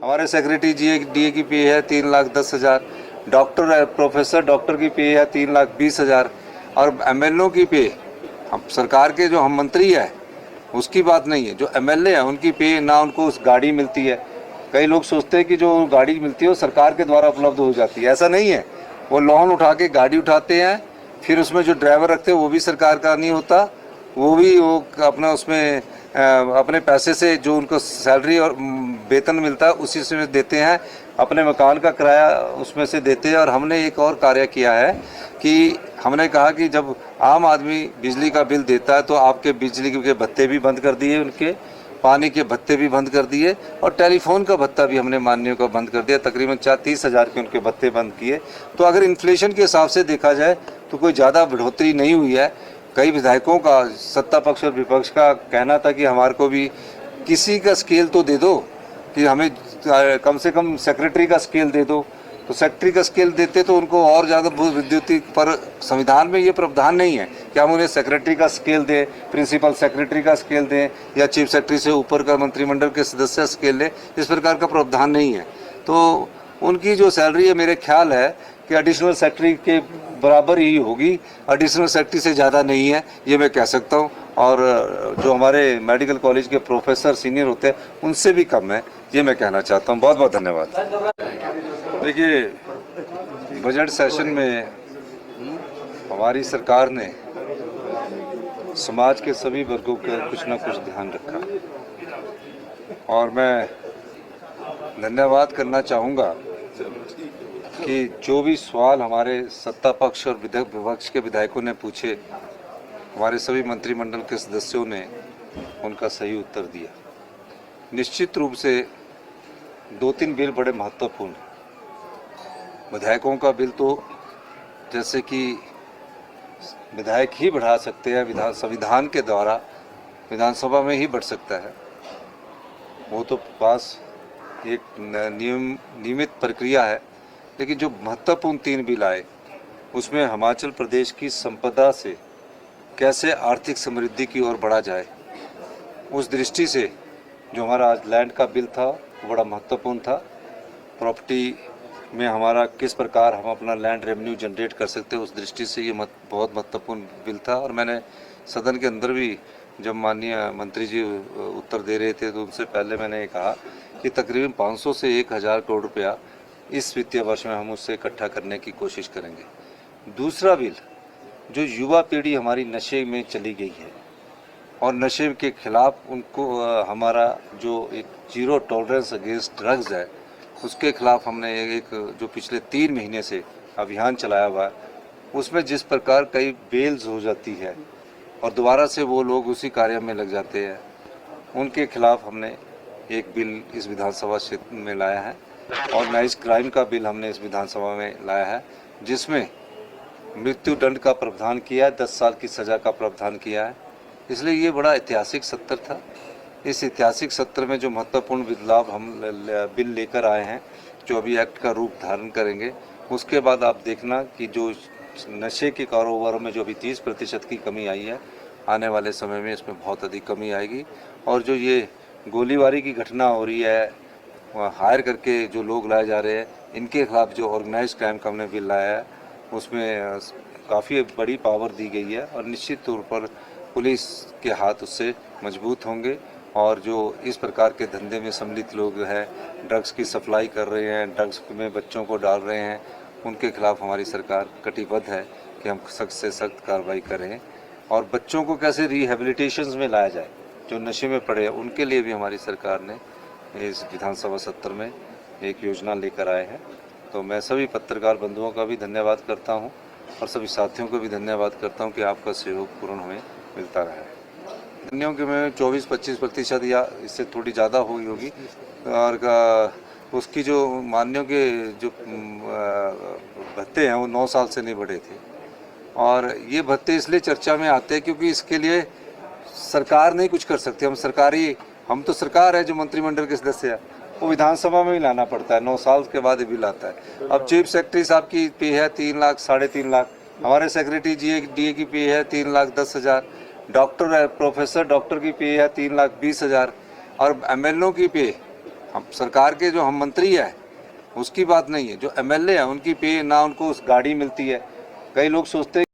हमारे secretary DA की पे है 3,10,000। डॉक्टर है, प्रोफेसर डॉक्टर की पे है 3,20,000। और MLO की पे, हम सरकार के जो हम मंत्री है उसकी बात नहीं है, जो MLA है उनकी पे ना उनको उस गाड़ी मिलती है। कई लोग सोचते हैं कि जो गाड़ी मिलती है वो सरकार के द्वारा उपलब्ध हो जाती है, ऐसा नहीं है। वो लोन उठा के गाड़ी उठाते हैं, फिर उसमें जो ड्राइवर रखते हैं वो भी सरकार का नहीं होता, वो अपना उसमें अपने पैसे से जो उनको सैलरी और वेतन मिलता है उसी से देते हैं, अपने मकान का किराया उसमें से देते हैं। और हमने एक और कार्य किया है कि हमने कहा कि जब आम आदमी बिजली का बिल देता है तो आपके बिजली के भत्ते भी बंद कर दिए, उनके पानी के भत्ते भी बंद कर दिए, और टेलीफोन का भत्ता भी हमने माननीय को बंद कर दिया। तकरीबन 30,000 के उनके भत्ते बंद किए। तो अगर इन्फ्लेशन के हिसाब से देखा जाए तो कोई ज़्यादा बढ़ोतरी नहीं हुई है। कई विधायकों का, सत्ता पक्ष और विपक्ष का कहना था कि हमारे को भी किसी का स्केल तो दे दो, कि हमें कम से कम सेक्रेटरी का स्केल दे दो। तो सेक्रेटरी का स्केल देते तो उनको और ज़्यादा विद्युतीय, पर संविधान में ये प्रावधान नहीं है कि हम उन्हें सेक्रेटरी का स्केल दें, प्रिंसिपल सेक्रेटरी का स्केल दें, या चीफ सेक्रेटरी से ऊपर का मंत्रिमंडल के सदस्य स्केल लें। इस प्रकार का प्रावधान नहीं है। तो उनकी जो सैलरी है, मेरे ख्याल है कि एडिशनल सेक्रेटरी के बराबर ही होगी, एडिशनल सेक्रेटरी से ज़्यादा नहीं है, ये मैं कह सकता हूँ। और जो हमारे मेडिकल कॉलेज के प्रोफेसर सीनियर होते हैं उनसे भी कम है, ये मैं कहना चाहता हूँ। बहुत बहुत धन्यवाद। देखिए, बजट सेशन में हमारी सरकार ने समाज के सभी वर्गों का कुछ ना कुछ ध्यान रखा, और मैं धन्यवाद करना चाहूँगा कि जो भी सवाल हमारे सत्ता पक्ष और विपक्ष के विधायकों ने पूछे, हमारे सभी मंत्रिमंडल के सदस्यों ने उनका सही उत्तर दिया। निश्चित रूप से 2-3 बिल बड़े महत्वपूर्ण हैं। विधायकों का बिल तो जैसे कि विधायक ही बढ़ा सकते हैं, संविधान के द्वारा विधानसभा में ही बढ़ सकता है, वो तो पास एक नियमित प्रक्रिया है। लेकिन जो महत्वपूर्ण 3 बिल आए उसमें हिमाचल प्रदेश की संपदा से कैसे आर्थिक समृद्धि की ओर बढ़ा जाए, उस दृष्टि से जो हमारा आज लैंड का बिल था वो बड़ा महत्वपूर्ण था। प्रॉपर्टी में हमारा किस प्रकार हम अपना लैंड रेवेन्यू जनरेट कर सकते हैं, उस दृष्टि से ये बहुत महत्वपूर्ण बिल था। और मैंने सदन के अंदर भी जब माननीय मंत्री जी उत्तर दे रहे थे तो उनसे पहले मैंने ये कहा कि तकरीबन 500 से 1,000 करोड़ रुपया इस वित्तीय वर्ष में हम उससे इकट्ठा करने की कोशिश करेंगे। दूसरा बिल, जो युवा पीढ़ी हमारी नशे में चली गई है और नशे के खिलाफ उनको हमारा जो एक जीरो टॉलरेंस अगेंस्ट ड्रग्स है, उसके खिलाफ हमने एक जो पिछले 3 महीने से अभियान चलाया हुआ है, उसमें जिस प्रकार कई बेल्स हो जाती है और दोबारा से वो लोग उसी कार्य में लग जाते हैं, उनके खिलाफ हमने एक बिल इस विधानसभा क्षेत्र में लाया है। ऑर्गेनाइज्ड क्राइम का बिल हमने इस विधानसभा में लाया है, जिसमें मृत्यु दंड का प्रावधान किया है, 10 साल की सज़ा का प्रावधान किया है। इसलिए ये बड़ा ऐतिहासिक सत्र था। इस ऐतिहासिक सत्र में जो महत्वपूर्ण बदलाव हम बिल लेकर आए हैं, जो अभी एक्ट का रूप धारण करेंगे, उसके बाद आप देखना कि जो नशे के कारोबार में जो अभी 30% की कमी आई है, आने वाले समय में इसमें बहुत अधिक कमी आएगी। और जो ये गोलीबारी की घटना हो रही है, हायर करके जो लोग लाए जा रहे हैं, इनके खिलाफ जो ऑर्गेनाइज्ड क्राइम का हमने बिल लाया है उसमें काफ़ी बड़ी पावर दी गई है, और निश्चित तौर पर पुलिस के हाथ उससे मजबूत होंगे। और जो इस प्रकार के धंधे में सम्मिलित लोग हैं, ड्रग्स की सप्लाई कर रहे हैं, ड्रग्स में बच्चों को डाल रहे हैं, उनके खिलाफ हमारी सरकार कटिबद्ध है कि हम सख्त से सख्त कार्रवाई करें। और बच्चों को कैसे रिहेबिलिटेशन में लाया जाए, जो नशे में पड़े हैं, उनके लिए भी हमारी सरकार ने इस विधानसभा सत्र में एक योजना लेकर आए हैं। तो मैं सभी पत्रकार बंधुओं का भी धन्यवाद करता हूं और सभी साथियों को भी धन्यवाद करता हूं कि आपका सहयोग पूर्ण हमें मिलता रहा है। अन्यों के में 24-25% या इससे थोड़ी ज़्यादा हुई होगी, और उसकी जो मान्यों के जो भत्ते हैं वो 9 साल से नहीं बढ़े थे। और ये भत्ते इसलिए चर्चा में आते हैं क्योंकि इसके लिए सरकार नहीं कुछ कर सकती। हम तो सरकार है, जो मंत्रिमंडल के सदस्य है वो विधानसभा में ही लाना पड़ता है, 9 साल के बाद ये बिल आता है। अब चीफ सेक्रेटरी साहब की पे है 3 लाख, 3.5 लाख, हमारे सेक्रेटरी DA की पे है 3,10,000, डॉक्टर है, प्रोफेसर डॉक्टर की पे है 3,20,000, और MLO की पे हम सरकार के जो हम मंत्री हैं उसकी बात नहीं है, जो एमएलए हैं उनकी पे ना उनको उस गाड़ी मिलती है। कई लोग सोचते हैं